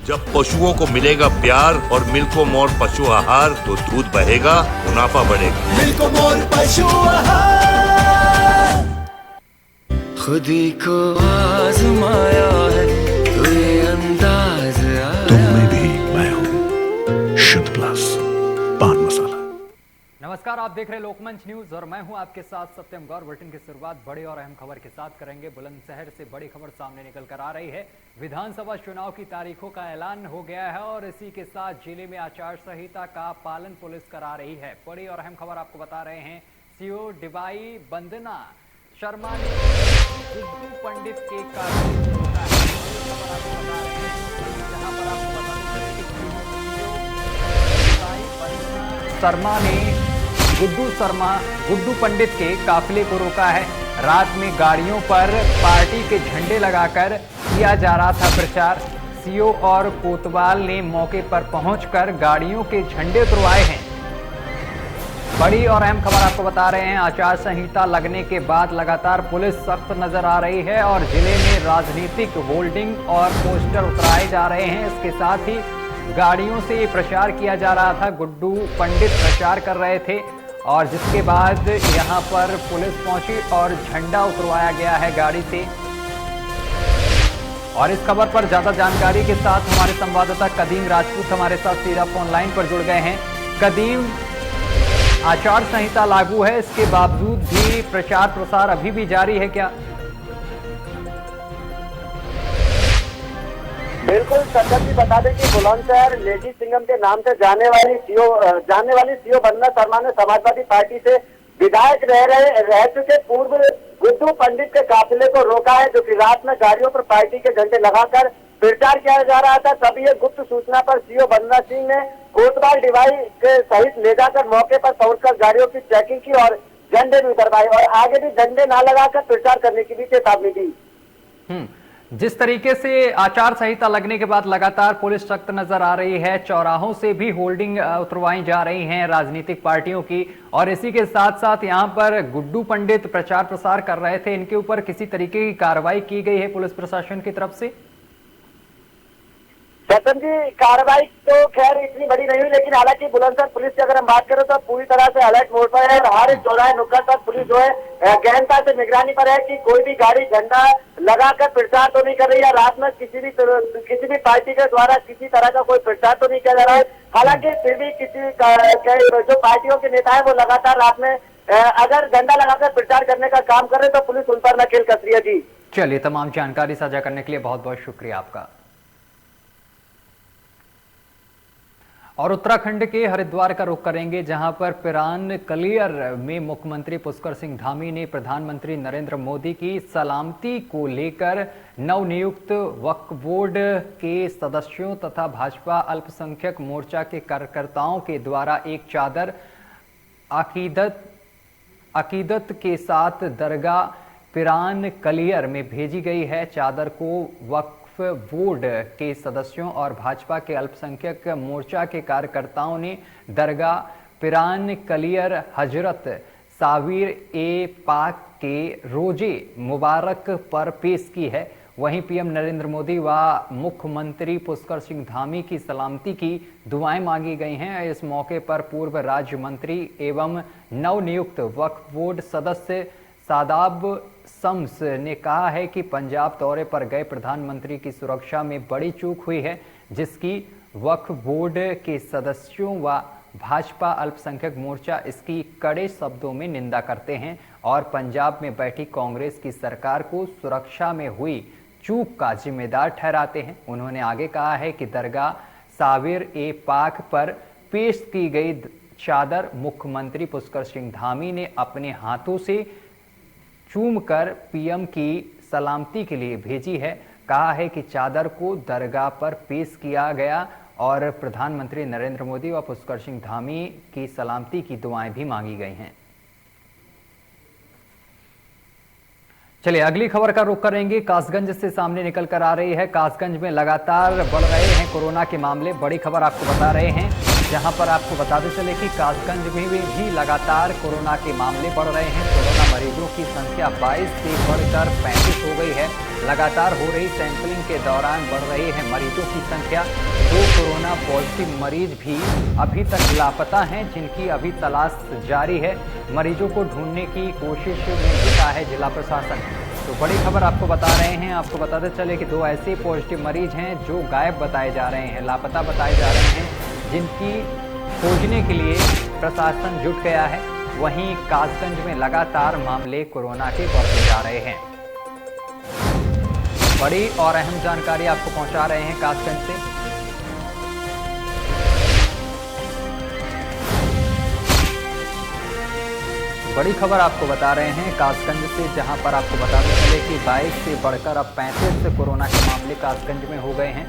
जब पशुओं को मिलेगा प्यार और मिल्को मोर पशु आहार तो दूध बहेगा, मुनाफा बढ़ेगा। मिल्को मोर पशु आहार। खुद ही को आजमाया है तो ये अंदाज आया। तुम में भी मैं हूं, शुद्ध प्लस पान मसाला। नमस्कार, आप देख रहे हैं लोकमंच न्यूज और मैं हूं आपके साथ सत्यम गौर। बुलेटिन की शुरुआत बड़ी और अहम खबर के साथ करेंगे। बुलंदशहर से बड़ी खबर सामने निकल कर आ रही है। विधानसभा चुनाव की तारीखों का ऐलान हो गया है और इसी के साथ जिले में आचार संहिता का पालन पुलिस करा रही है। बड़ी और अहम खबर आपको बता रहे हैं। सीओ डीवाई वंदना शर्मा ने गुड्डू पंडित के गुड्डू पंडित के काफिले को रोका है। रात में गाड़ियों पर पार्टी के झंडे लगाकर किया जा रहा था प्रचार। सीओ और कोतवाल ने मौके पर पहुंचकर गाड़ियों के झंडे उतरवाए हैं। बड़ी और अहम खबर आपको बता रहे हैं। आचार संहिता लगने के बाद लगातार पुलिस सख्त नजर आ रही है और जिले में राजनीतिक होल्डिंग और पोस्टर उतराए जा रहे हैं। इसके साथ ही गाड़ियों से ये प्रचार किया जा रहा था। गुड्डू पंडित प्रचार कर रहे थे और जिसके बाद यहां पर पुलिस पहुंची और झंडा उतरवाया गया है गाड़ी से। और इस खबर पर ज्यादा जानकारी के साथ हमारे संवाददाता कदीम राजपूत हमारे साथ सीधा फोन लाइन पर जुड़ गए हैं। कदीम, आचार संहिता लागू है, इसके बावजूद भी प्रचार प्रसार अभी भी जारी है क्या? बिल्कुल सत्तर जी, बता दें कि बुलंदशहर लेडी सिंघम के नाम से जाने वाली सीओ वंदना शर्मा ने समाजवादी पार्टी से विधायक रह चुके पूर्व गुड्डू पंडित के काफिले को रोका है, जो कि रात में गाड़ियों पर पार्टी के झंडे लगाकर प्रचार किया जा रहा था। तभी ये गुप्त सूचना पर सीओ वंदना सिंह ने कोतवाल डिवाई के सहित ले जाकर मौके पर पहुंचकर गाड़ियों की चेकिंग की और झंडे भी उतरवाए और आगे भी झंडे ना लगाकर प्रचार करने की भी चेतावनी दी। जिस तरीके से आचार संहिता लगने के बाद लगातार पुलिस सख्त नजर आ रही है, चौराहों से भी होल्डिंग उतरवाई जा रही हैं राजनीतिक पार्टियों की, और इसी के साथ साथ यहां पर गुड्डू पंडित प्रचार प्रसार कर रहे थे, इनके ऊपर किसी तरीके की कार्रवाई की गई है पुलिस प्रशासन की तरफ से? सतन जी, कार्रवाई तो खैर इतनी बड़ी नहीं हुई, लेकिन हालांकि बुलंदशहर पुलिस की अगर हम बात करें तो पूरी तरह से अलर्ट मोड पर है। हर चौराहे नुक्कड़ पर पुलिस जो है गहनता से निगरानी पर है कि कोई भी गाड़ी झंडा लगाकर प्रचार तो नहीं कर रही है। रात में किसी भी पार्टी के द्वारा किसी तरह का कोई प्रचार तो नहीं किया जा रहा है। हालांकि फिर भी जो पार्टियों के नेता है वो लगातार रात में अगर झंडा लगाकर प्रचार करने का काम कर रहे तो पुलिस उन पर नकेल कस रही है। जी चलिए, तमाम जानकारी साझा करने के लिए बहुत बहुत शुक्रिया आपका। और उत्तराखंड के हरिद्वार का रुख करेंगे, जहां पर पिरान कलियर में मुख्यमंत्री पुष्कर सिंह धामी ने प्रधानमंत्री नरेंद्र मोदी की सलामती को लेकर नवनियुक्त वक्फ बोर्ड के सदस्यों तथा भाजपा अल्पसंख्यक मोर्चा के कार्यकर्ताओं के द्वारा एक चादर अकीदत के साथ दरगाह पिरान कलियर में भेजी गई है। चादर को वक्फ बोर्ड के सदस्यों और भाजपा के अल्पसंख्यक मोर्चा के कार्यकर्ताओं ने दरगाह पिरान कलियर हजरत साविर ए पाक के रोजे मुबारक पर पेश की है। वहीं पीएम नरेंद्र मोदी व मुख्यमंत्री पुष्कर सिंह धामी की सलामती की दुआएं मांगी गई हैं। इस मौके पर पूर्व राज्य मंत्री एवं नवनियुक्त वक्फ बोर्ड सदस्य सादाब शम्स ने कहा है कि पंजाब दौरे पर गए प्रधानमंत्री की सुरक्षा में बड़ी चूक हुई है, जिसकी वक्फ बोर्ड के सदस्यों व भाजपा अल्पसंख्यक मोर्चा इसकी कड़े शब्दों में निंदा करते हैं और पंजाब में बैठी कांग्रेस की सरकार को सुरक्षा में हुई चूक का जिम्मेदार ठहराते हैं। उन्होंने आगे कहा है कि दरगाह साविर ए पाक पर पेश की गई चादर मुख्यमंत्री पुष्कर सिंह धामी ने अपने हाथों से चूमकर पीएम की सलामती के लिए भेजी है। कहा है कि चादर को दरगाह पर पेश किया गया और प्रधानमंत्री नरेंद्र मोदी व पुष्कर सिंह धामी की सलामती की दुआएं भी मांगी गई हैं। चलिए, अगली खबर का रुख करेंगे। कासगंज से सामने निकल कर आ रही है। कासगंज में लगातार बढ़ रहे हैं कोरोना के मामले। बड़ी खबर आपको बता रहे हैं, जहां पर आपको बताते चले कि कासगंज में भी लगातार कोरोना के मामले बढ़ रहे हैं। कोरोना मरीजों की संख्या 22 से बढ़कर 35 हो गई है। लगातार हो रही सैंपलिंग के दौरान बढ़ रही है मरीजों की संख्या। 2 कोरोना पॉजिटिव मरीज भी अभी तक लापता हैं, जिनकी अभी तलाश जारी है। मरीजों को ढूंढने की कोशिश में जुटा है जिला प्रशासन। तो बड़ी खबर आपको बता रहे हैं। आपको बताते चले कि 2 ऐसे पॉजिटिव मरीज हैं जो गायब बताए जा रहे हैं, लापता बताए जा रहे हैं, जिनकी खोजने के लिए प्रशासन जुट गया है। वहीं कासगंज में लगातार मामले कोरोना के बढ़ते जा रहे हैं। बड़ी और अहम जानकारी आपको पहुंचा रहे हैं कासगंज से। बड़ी खबर आपको बता रहे हैं कासगंज से, जहां पर आपको बताते चले कि 22 से बढ़कर अब 35 कोरोना के मामले कासगंज में हो गए हैं।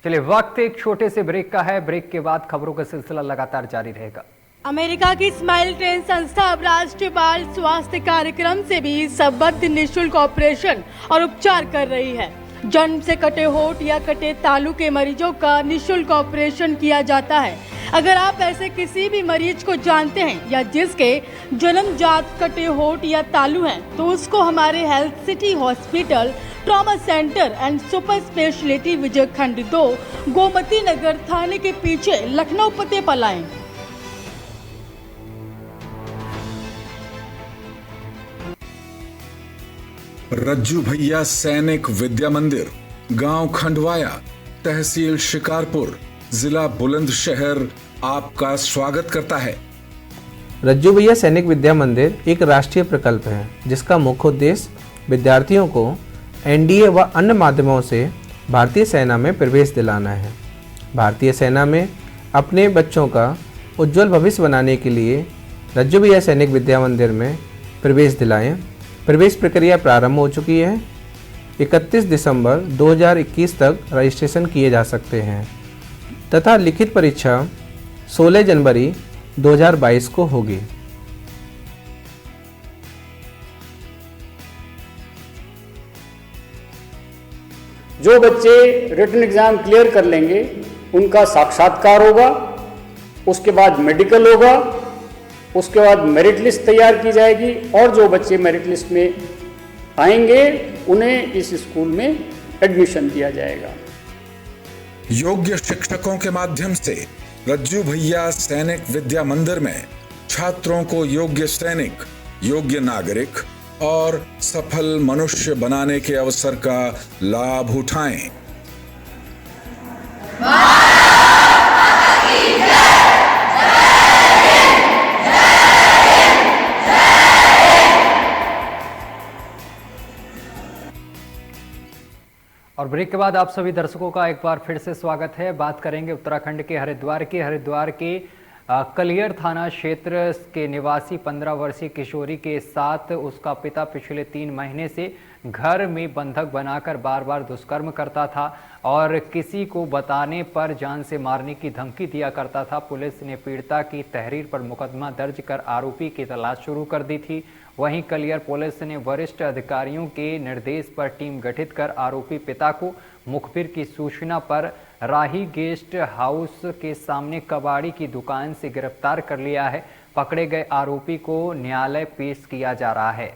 चलिए, वक्त एक छोटे से ब्रेक का है। ब्रेक के बाद खबरों का सिलसिला लगातार जारी रहेगा। अमेरिका की स्माइल ट्रेन संस्था अब राष्ट्रीय बाल स्वास्थ्य कार्यक्रम से भी संबद्ध निःशुल्क ऑपरेशन और उपचार कर रही है। जन्म से कटे होठ या कटे तालू के मरीजों का निःशुल्क ऑपरेशन किया जाता है। अगर आप ऐसे किसी भी मरीज को जानते हैं या जिसके जन्मजात कटे होठ या तालू हैं, तो उसको हमारे health city hospital, trauma centre and super speciality Vijaykhand 2, Gomti Nagar थाने के पीछे लखनऊ पते पर लाएं। रज्जू भैया सैनिक विद्या मंदिर, गांव खंडवाया, तहसील शिकारपुर, जिला बुलंदशहर आपका स्वागत करता है। रज्जू भैया सैनिक विद्या मंदिर एक राष्ट्रीय प्रकल्प है, जिसका मुख्य उद्देश्य विद्यार्थियों को एनडीए व अन्य माध्यमों से भारतीय सेना में प्रवेश दिलाना है। भारतीय सेना में अपने बच्चों का उज्जवल भविष्य बनाने के लिए रज्जू भैया सैनिक विद्या मंदिर में प्रवेश दिलाएं। प्रवेश प्रक्रिया प्रारंभ हो चुकी है। 31 दिसंबर 2021 तक रजिस्ट्रेशन किए जा सकते हैं तथा लिखित परीक्षा 16 जनवरी 2022 को होगी। जो बच्चे रिटन एग्जाम क्लियर कर लेंगे उनका साक्षात्कार होगा, उसके बाद मेडिकल होगा, उसके बाद मेरिट लिस्ट तैयार की जाएगी और जो बच्चे मेरिट लिस्ट में आएंगे उन्हें इस स्कूल में एडमिशन दिया जाएगा। योग्य शिक्षकों के माध्यम से रज्जू भैया सैनिक विद्या मंदिर में छात्रों को योग्य सैनिक, योग्य नागरिक और सफल मनुष्य बनाने के अवसर का लाभ उठाएं। और ब्रेक के बाद आप सभी दर्शकों का एक बार फिर से स्वागत है। बात करेंगे उत्तराखंड के हरिद्वार के कलियर थाना क्षेत्र के निवासी 15 वर्षीय किशोरी के साथ उसका पिता पिछले 3 महीने से घर में बंधक बनाकर बार बार दुष्कर्म करता था और किसी को बताने पर जान से मारने की धमकी दिया करता था। पुलिस ने पीड़िता की तहरीर पर मुकदमा दर्ज कर आरोपी की तलाश शुरू कर दी थी। वहीं कलियर पुलिस ने वरिष्ठ अधिकारियों के निर्देश पर टीम गठित कर आरोपी पिता को मुखबिर की सूचना पर राही गेस्ट हाउस के सामने कबाड़ी की दुकान से गिरफ्तार कर लिया है। पकड़े गए आरोपी को न्यायालय पेश किया जा रहा है।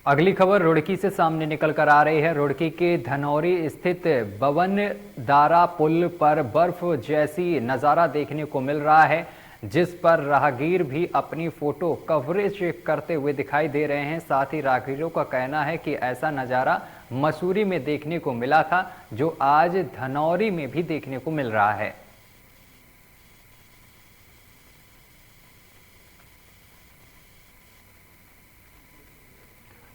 अगली खबर रुड़की से सामने निकल कर आ रही है। रुड़की के धनौरी स्थित बवन दारा पुल पर बर्फ जैसी नज़ारा देखने को मिल रहा है, जिस पर राहगीर भी अपनी फोटो कवरेज करते हुए दिखाई दे रहे हैं। साथ ही राहगीरों का कहना है कि ऐसा नज़ारा मसूरी में देखने को मिला था, जो आज धनौरी में भी देखने को मिल रहा है।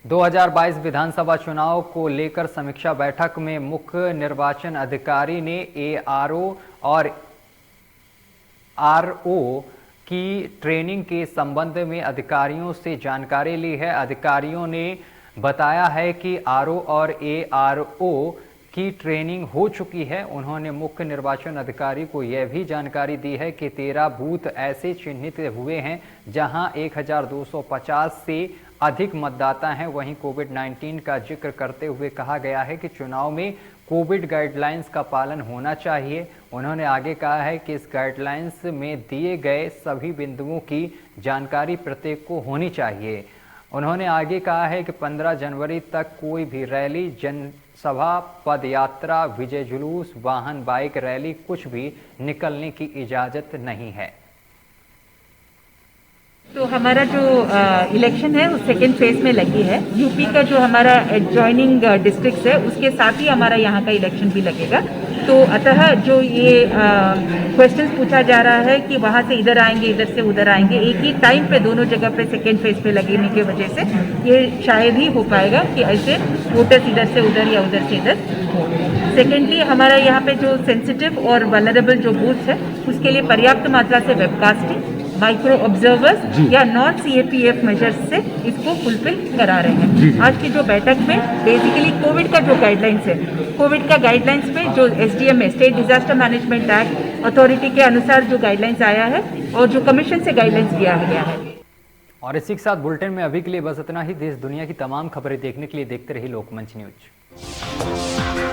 दो 2022 विधानसभा चुनाव को लेकर समीक्षा बैठक में मुख्य निर्वाचन अधिकारी ने ARO और RO की ट्रेनिंग के संबंध में अधिकारियों से जानकारी ली है। अधिकारियों ने बताया है कि RO और ARO की ट्रेनिंग हो चुकी है। उन्होंने मुख्य निर्वाचन अधिकारी को यह भी जानकारी दी है कि 13 बूथ ऐसे चिन्हित हुए हैं जहां 1250 से अधिक मतदाता हैं। वहीं कोविड-19 का जिक्र करते हुए कहा गया है कि चुनाव में कोविड गाइडलाइंस का पालन होना चाहिए। उन्होंने आगे कहा है कि इस गाइडलाइंस में दिए गए सभी बिंदुओं की जानकारी प्रत्येक को होनी चाहिए। उन्होंने आगे कहा है कि 15 जनवरी तक कोई भी रैली, जनसभा, पद यात्रा, विजय जुलूस, वाहन, बाइक रैली कुछ भी निकलने की इजाजत नहीं है। तो हमारा जो इलेक्शन है वो सेकेंड फेज में लगी है। यूपी का जो हमारा एडजॉइनिंग डिस्ट्रिक्ट है उसके साथ ही हमारा यहाँ का इलेक्शन भी लगेगा। तो अतः जो ये क्वेश्चंस पूछा जा रहा है कि वहाँ से इधर आएंगे, इधर से उधर आएंगे, एक ही टाइम पे दोनों जगह पे सेकेंड फेज पे लगने की वजह से ये शायद ही हो पाएगा कि ऐसे वोटर्स इधर से उधर या उधर से इधर हो। सेकेंडली हमारा यहाँ पे जो सेंसिटिव और वल्नरेबल जो बूथ्स है उसके लिए पर्याप्त मात्रा से वेबकास्टिंग, माइक्रो ऑब्जर्वर्स या नॉन CAPF मेजर्स से इसको फुलफिल करा रहे हैं। आज की जो बैठक में बेसिकली कोविड का जो गाइडलाइंस है, कोविड का गाइडलाइंस में जो SDM है, state disaster management act authority के अनुसार जो गाइडलाइंस आया है और जो कमीशन से गाइडलाइंस दिया गया है। और इसी के साथ बुलेटिन में अभी के लिए बस इतना ही। देश दुनिया की तमाम खबरें देखने के लिए देखते रहिए लोकमंच न्यूज।